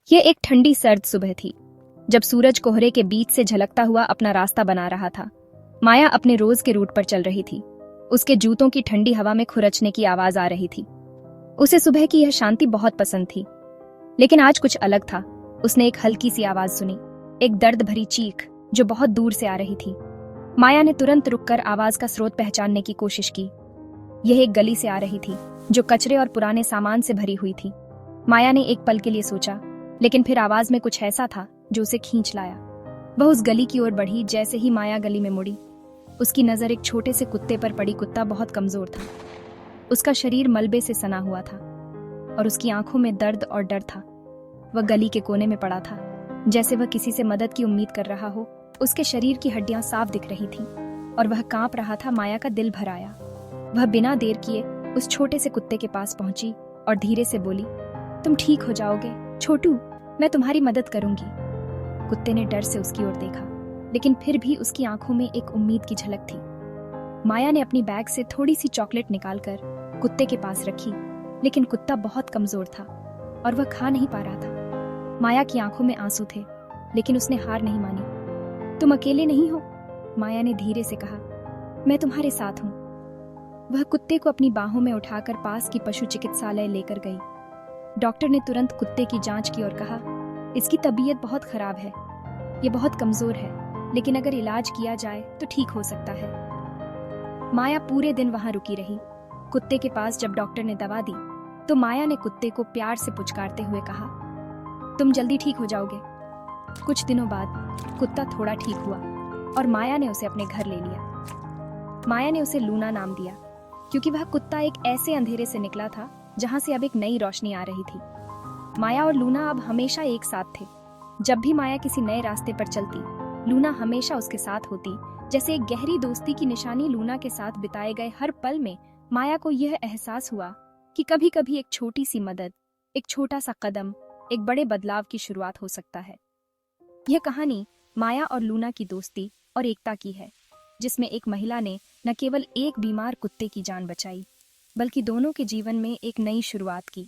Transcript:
ये एक ठंडी सर्द सुबह थी, जब सूरज कोहरे के बीच से झलकता हुआ अपना रास्ता बना रहा था। माया अपने रोज के रूट पर चल रही थी। उसके जूतों की ठंडी हवा में खुरचने की आवाज आ रही थी। उसे सुबह की यह शांति बहुत पसंद थी, लेकिन आज कुछ अलग था। उसने एक हल्की सी आवाज सुनी, एक दर्द भरी चीख जो बहुत दूर से आ रही थी। माया ने तुरंत रुककर आवाज का स्रोत पहचानने की कोशिश की। यह एक गली से आ रही थी, जो कचरे और पुराने सामान से भरी हुई थी। माया ने एक पल के लिए सोचा, लेकिन फिर आवाज में कुछ ऐसा था जो उसे खींच लाया। वह उस गली की ओर बढ़ी। जैसे ही माया गली में मुड़ी, उसकी नजर एक छोटे से कुत्ते पर पड़ी। कुत्ता बहुत कमजोर था। उसका शरीर मलबे से सना हुआ था और उसकी आंखों में दर्द और डर था। वह गली के कोने में पड़ा था, जैसे वह किसी से मदद की उम्मीद कर रहा हो। उसके शरीर की हड्डियां साफ दिख रही थीं और वह कांप रहा था। माया का दिल भर आया। वह बिना देर किए उस छोटे से कुत्ते के पास पहुंची और धीरे से बोली, तुम ठीक हो जाओगे छोटू, मैं तुम्हारी मदद करूंगी। कुत्ते ने डर से उसकी ओर देखा, लेकिन फिर भी उसकी आंखों में एक उम्मीद की झलक थी। माया ने अपनी बैग से थोड़ी सी चॉकलेट निकालकर कुत्ते के पास रखी, लेकिन कुत्ता बहुत कमजोर था और वह खा नहीं पा रहा था। माया की आंखों में आंसू थे, लेकिन उसने हार नहीं मानी। तुम अकेले नहीं हो, माया ने धीरे से कहा, मैं तुम्हारे साथ हूं। वह कुत्ते को अपनी बाहों में उठाकर पास की पशु चिकित्सालय लेकर गई। डॉक्टर ने तुरंत कुत्ते की जांच की और कहा, इसकी तबीयत बहुत खराब है, ये बहुत कमजोर है, लेकिन अगर इलाज किया जाए तो ठीक हो सकता है। माया पूरे दिन वहां रुकी रही। कुत्ते के पास जब डॉक्टर ने दवा दी, तो माया ने कुत्ते को प्यार से पुचकारते हुए कहा, तुम जल्दी ठीक हो जाओगे। कुछ दिनों बाद कुत्ता थोड़ा ठीक हुआ और माया ने उसे अपने घर ले लिया। माया ने उसे लूना नाम दिया, क्योंकि वह कुत्ता एक ऐसे अंधेरे से निकला था जहां से अब एक नई रोशनी आ रही थी। माया और लूना अब हमेशा एक साथ थे। जब भी माया किसी नए रास्ते पर चलती, लूना हमेशा उसके साथ होती। जैसे एक गहरी दोस्ती की निशानी, लूना के साथ बिताए गए हर पल में माया को यह एहसास हुआ कि कभी कभी एक छोटी सी मदद, एक छोटा सा कदम, एक बड़े बदलाव की शुरुआत हो सकता है। यह कहानी माया और लूना की दोस्ती और एकता की है, जिसमें एक महिला ने न केवल एक बीमार कुत्ते की जान बचाई, बल्कि दोनों के जीवन में एक नई शुरुआत की।